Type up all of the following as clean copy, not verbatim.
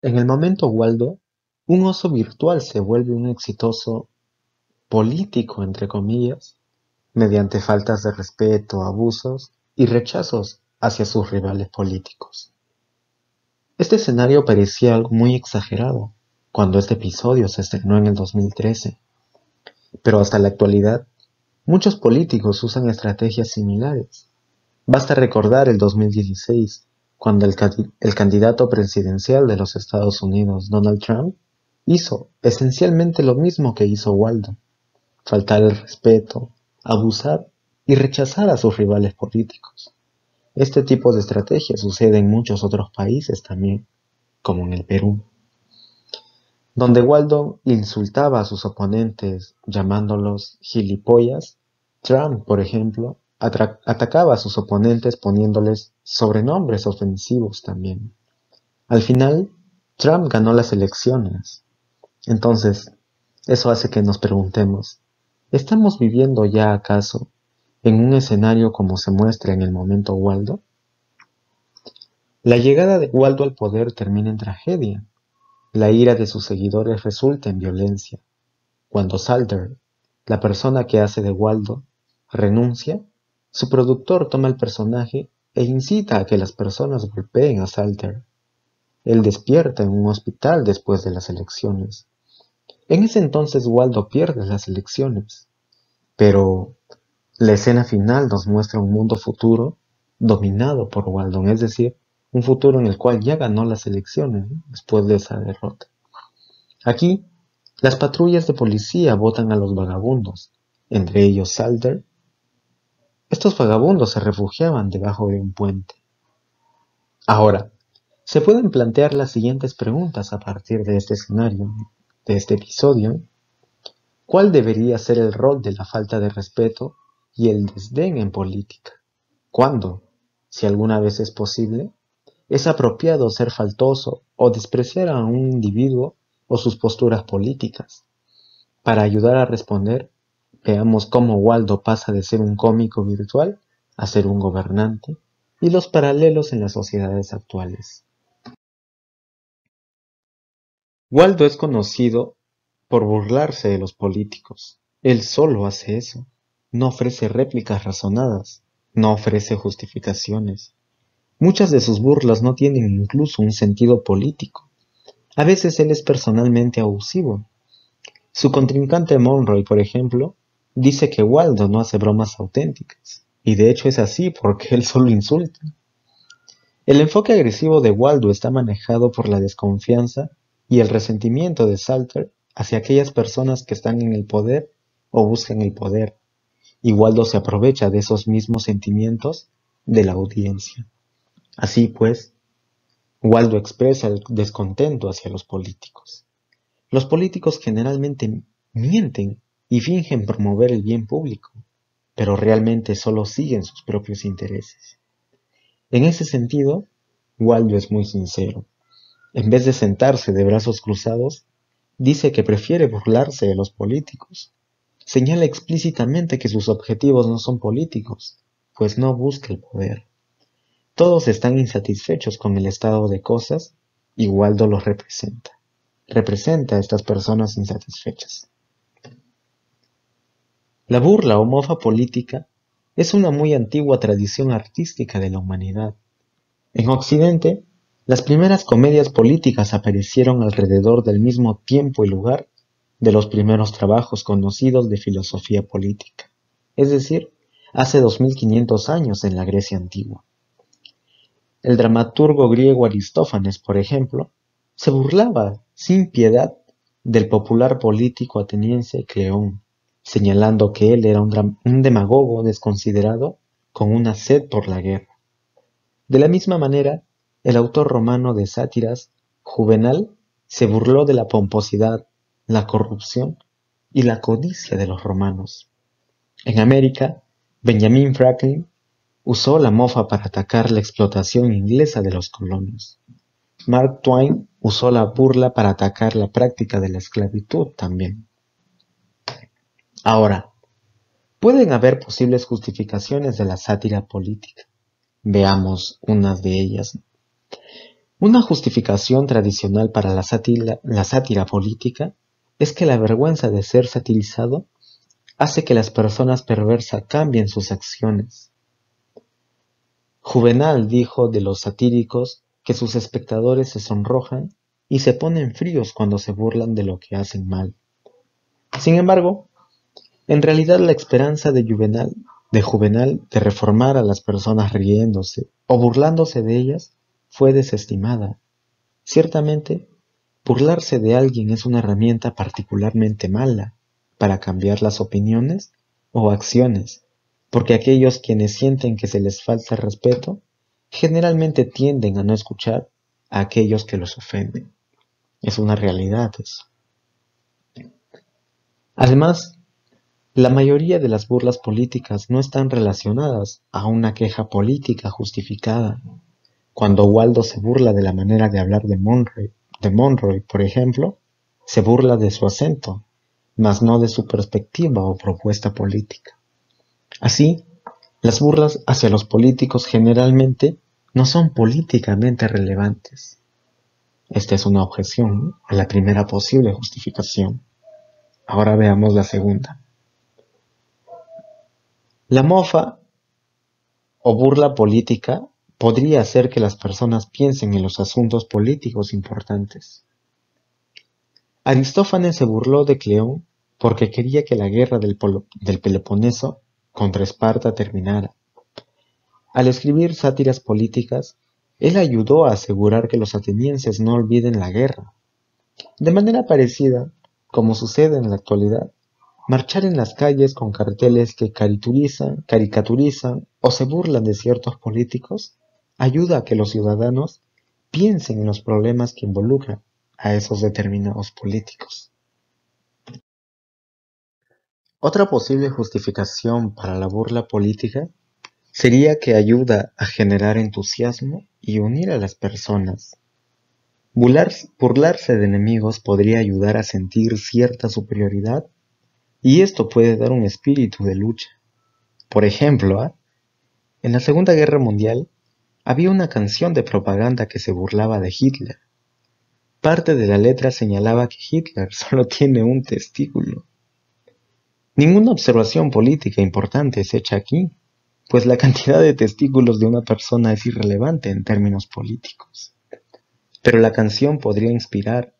En el momento Waldo, un oso virtual se vuelve un exitoso político, entre comillas, mediante faltas de respeto, abusos y rechazos hacia sus rivales políticos. Este escenario parecía algo muy exagerado cuando este episodio se estrenó en el 2013, pero hasta la actualidad muchos políticos usan estrategias similares. Basta recordar el 2016, cuando el candidato presidencial de los Estados Unidos, Donald Trump, hizo esencialmente lo mismo que hizo Waldo: faltar el respeto, abusar y rechazar a sus rivales políticos. Este tipo de estrategia sucede en muchos otros países también, como en el Perú, donde Waldo insultaba a sus oponentes llamándolos gilipollas. Trump, por ejemplo, atacaba a sus oponentes poniéndoles sobrenombres ofensivos también. Al final, Trump ganó las elecciones. Entonces, eso hace que nos preguntemos, ¿estamos viviendo ya acaso en un escenario como se muestra en el momento Waldo? La llegada de Waldo al poder termina en tragedia. La ira de sus seguidores resulta en violencia. Cuando Salter, la persona que hace de Waldo, renuncia, su productor toma el personaje e incita a que las personas golpeen a Salter. Él despierta en un hospital después de las elecciones. En ese entonces Waldo pierde las elecciones, pero la escena final nos muestra un mundo futuro dominado por Waldo, es decir, un futuro en el cual ya ganó las elecciones, ¿no?, después de esa derrota. Aquí, las patrullas de policía botan a los vagabundos, entre ellos Salter. Estos vagabundos se refugiaban debajo de un puente. Ahora, se pueden plantear las siguientes preguntas a partir de este escenario, de este episodio. ¿Cuál debería ser el rol de la falta de respeto y el desdén en política? ¿Cuándo, si alguna vez es posible, es apropiado ser faltoso o despreciar a un individuo o sus posturas políticas? Para ayudar a responder, veamos cómo Waldo pasa de ser un cómico virtual a ser un gobernante y los paralelos en las sociedades actuales. Waldo es conocido por burlarse de los políticos. Él solo hace eso. No ofrece réplicas razonadas, no ofrece justificaciones. Muchas de sus burlas no tienen incluso un sentido político. A veces él es personalmente abusivo. Su contrincante Monroy, por ejemplo, dice que Waldo no hace bromas auténticas, y de hecho es así porque él solo insulta. El enfoque agresivo de Waldo está manejado por la desconfianza y el resentimiento de Salter hacia aquellas personas que están en el poder o buscan el poder, y Waldo se aprovecha de esos mismos sentimientos de la audiencia. Así pues, Waldo expresa el descontento hacia los políticos. Los políticos generalmente mienten y fingen promover el bien público, pero realmente solo siguen sus propios intereses. En ese sentido, Waldo es muy sincero. En vez de sentarse de brazos cruzados, dice que prefiere burlarse de los políticos. Señala explícitamente que sus objetivos no son políticos, pues no busca el poder. Todos están insatisfechos con el estado de cosas y Waldo los representa. Representa a estas personas insatisfechas. La burla o mofa política es una muy antigua tradición artística de la humanidad. En Occidente, las primeras comedias políticas aparecieron alrededor del mismo tiempo y lugar de los primeros trabajos conocidos de filosofía política, es decir, hace 2500 años en la Grecia antigua. El dramaturgo griego Aristófanes, por ejemplo, se burlaba sin piedad del popular político ateniense Cleón, señalando que él era un demagogo desconsiderado con una sed por la guerra. De la misma manera, el autor romano de sátiras, Juvenal, se burló de la pomposidad, la corrupción y la codicia de los romanos. En América, Benjamin Franklin usó la mofa para atacar la explotación inglesa de los colonos. Mark Twain usó la burla para atacar la práctica de la esclavitud también. Ahora, pueden haber posibles justificaciones de la sátira política. Veamos unas de ellas. Una justificación tradicional para la sátira política es que la vergüenza de ser satirizado hace que las personas perversas cambien sus acciones. Juvenal dijo de los satíricos que sus espectadores se sonrojan y se ponen fríos cuando se burlan de lo que hacen mal. Sin embargo, en realidad la esperanza de Juvenal de reformar a las personas riéndose o burlándose de ellas fue desestimada. Ciertamente, burlarse de alguien es una herramienta particularmente mala para cambiar las opiniones o acciones, porque aquellos quienes sienten que se les falta respeto generalmente tienden a no escuchar a aquellos que los ofenden. Es una realidad eso. Además, la mayoría de las burlas políticas no están relacionadas a una queja política justificada. Cuando Waldo se burla de la manera de hablar de Monroy, por ejemplo, se burla de su acento, mas no de su perspectiva o propuesta política. Así, las burlas hacia los políticos generalmente no son políticamente relevantes. Esta es una objeción a la primera posible justificación. Ahora veamos la segunda. La mofa o burla política podría hacer que las personas piensen en los asuntos políticos importantes. Aristófanes se burló de Cleón porque quería que la guerra del Peloponeso contra Esparta terminara. Al escribir sátiras políticas, él ayudó a asegurar que los atenienses no olviden la guerra. De manera parecida, como sucede en la actualidad, marchar en las calles con carteles que caricaturizan o se burlan de ciertos políticos ayuda a que los ciudadanos piensen en los problemas que involucran a esos determinados políticos. Otra posible justificación para la burla política sería que ayuda a generar entusiasmo y unir a las personas. Burlarse de enemigos podría ayudar a sentir cierta superioridad y esto puede dar un espíritu de lucha. Por ejemplo, en la Segunda Guerra Mundial había una canción de propaganda que se burlaba de Hitler. Parte de la letra señalaba que Hitler solo tiene un testículo. Ninguna observación política importante es hecha aquí, pues la cantidad de testículos de una persona es irrelevante en términos políticos. Pero la canción podría inspirar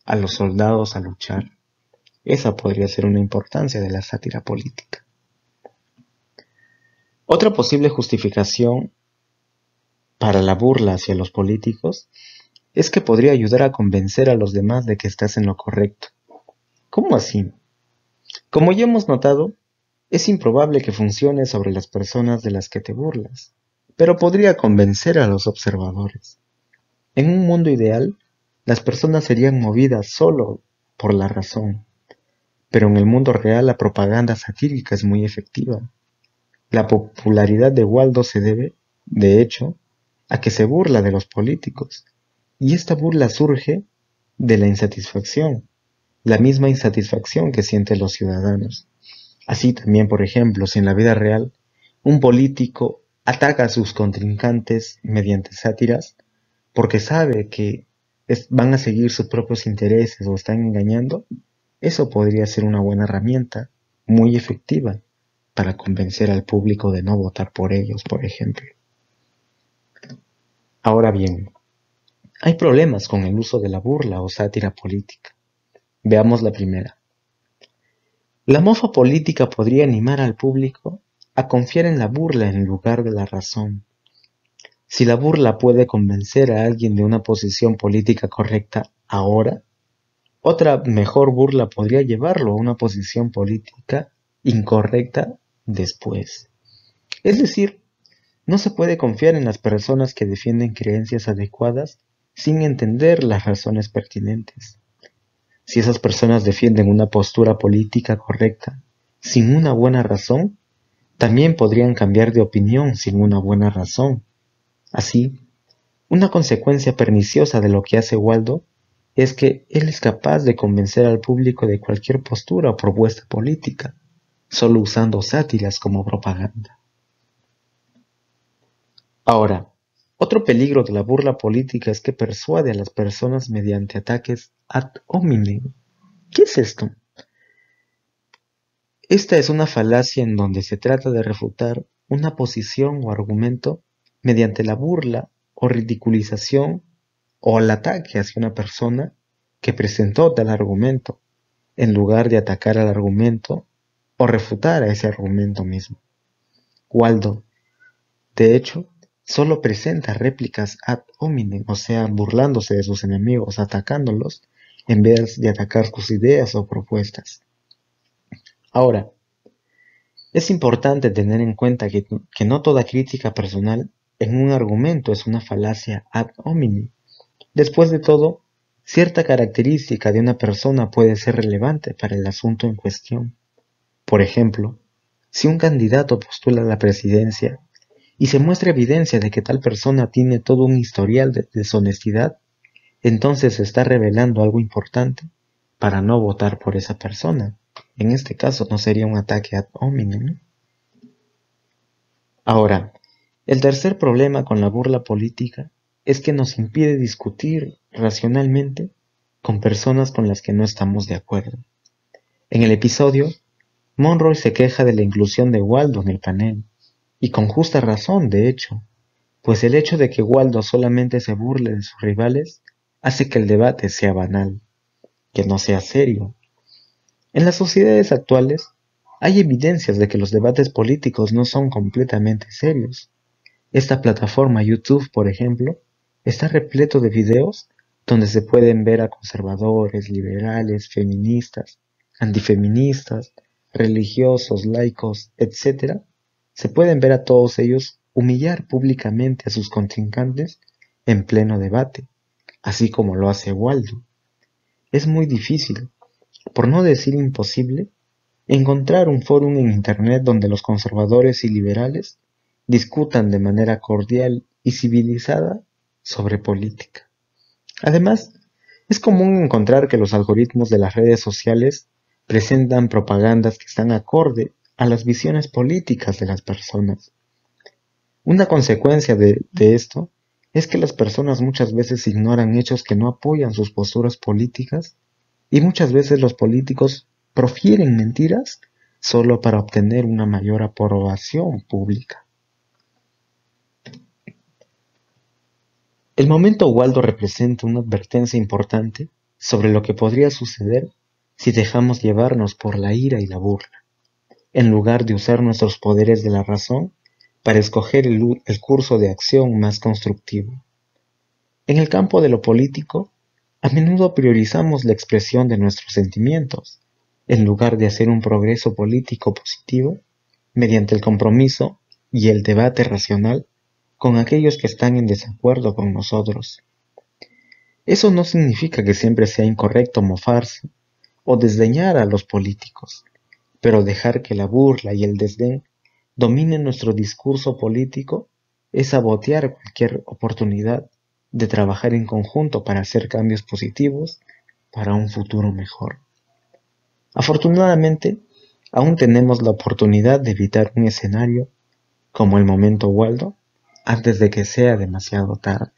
a los soldados a luchar. Esa podría ser una importancia de la sátira política. Otra posible justificación para la burla hacia los políticos es que podría ayudar a convencer a los demás de que estás en lo correcto. ¿Cómo así? Como ya hemos notado, es improbable que funcione sobre las personas de las que te burlas, pero podría convencer a los observadores. En un mundo ideal, las personas serían movidas solo por la razón, pero en el mundo real la propaganda satírica es muy efectiva. La popularidad de Waldo se debe, de hecho, a que se burla de los políticos, y esta burla surge de la insatisfacción, la misma insatisfacción que sienten los ciudadanos. Así también, por ejemplo, si en la vida real un político ataca a sus contrincantes mediante sátiras, porque sabe que van a seguir sus propios intereses o están engañando, eso podría ser una buena herramienta, muy efectiva, para convencer al público de no votar por ellos, por ejemplo. Ahora bien, hay problemas con el uso de la burla o sátira política. Veamos la primera. La mofa política podría animar al público a confiar en la burla en lugar de la razón. Si la burla puede convencer a alguien de una posición política correcta ahora, otra mejor burla podría llevarlo a una posición política incorrecta después. Es decir, no se puede confiar en las personas que defienden creencias adecuadas sin entender las razones pertinentes. Si esas personas defienden una postura política correcta sin una buena razón, también podrían cambiar de opinión sin una buena razón. Así, una consecuencia perniciosa de lo que hace Waldo es que él es capaz de convencer al público de cualquier postura o propuesta política, solo usando sátiras como propaganda. Ahora, Otro peligro de la burla política es que persuade a las personas mediante ataques ad hominem. ¿Qué es esto? Esta es una falacia en donde se trata de refutar una posición o argumento mediante la burla o ridiculización o el ataque hacia una persona que presentó tal argumento, en lugar de atacar al argumento o refutar a ese argumento mismo. Waldo, de hecho, solo presenta réplicas ad hominem, o sea, burlándose de sus enemigos, atacándolos, en vez de atacar sus ideas o propuestas. Ahora, es importante tener en cuenta que no toda crítica personal en un argumento es una falacia ad hominem. Después de todo, cierta característica de una persona puede ser relevante para el asunto en cuestión. Por ejemplo, si un candidato postula a la presidencia y se muestra evidencia de que tal persona tiene todo un historial de deshonestidad, entonces se está revelando algo importante para no votar por esa persona. En este caso no sería un ataque ad hominem, ¿no? Ahora, el tercer problema con la burla política es que nos impide discutir racionalmente con personas con las que no estamos de acuerdo. En el episodio, Monroy se queja de la inclusión de Waldo en el panel, y con justa razón, de hecho, pues el hecho de que Waldo solamente se burle de sus rivales hace que el debate sea banal, que no sea serio. En las sociedades actuales, hay evidencias de que los debates políticos no son completamente serios. Esta plataforma YouTube, por ejemplo, está repleto de videos donde se pueden ver a conservadores, liberales, feministas, antifeministas, religiosos, laicos, etc. Se pueden ver a todos ellos humillar públicamente a sus contrincantes en pleno debate, así como lo hace Waldo. Es muy difícil, por no decir imposible, encontrar un foro en Internet donde los conservadores y liberales discutan de manera cordial y civilizada sobre política. Además, es común encontrar que los algoritmos de las redes sociales presentan propagandas que están acorde a las visiones políticas de las personas. Una consecuencia de esto es que las personas muchas veces ignoran hechos que no apoyan sus posturas políticas y muchas veces los políticos profieren mentiras solo para obtener una mayor aprobación pública. El momento Waldo representa una advertencia importante sobre lo que podría suceder si dejamos llevarnos por la ira y la burla, en lugar de usar nuestros poderes de la razón para escoger el curso de acción más constructivo. En el campo de lo político, a menudo priorizamos la expresión de nuestros sentimientos, en lugar de hacer un progreso político positivo mediante el compromiso y el debate racional con aquellos que están en desacuerdo con nosotros. Eso no significa que siempre sea incorrecto mofarse o desdeñar a los políticos, pero dejar que la burla y el desdén dominen nuestro discurso político es sabotear cualquier oportunidad de trabajar en conjunto para hacer cambios positivos para un futuro mejor. Afortunadamente, aún tenemos la oportunidad de evitar un escenario como el momento Waldo antes de que sea demasiado tarde.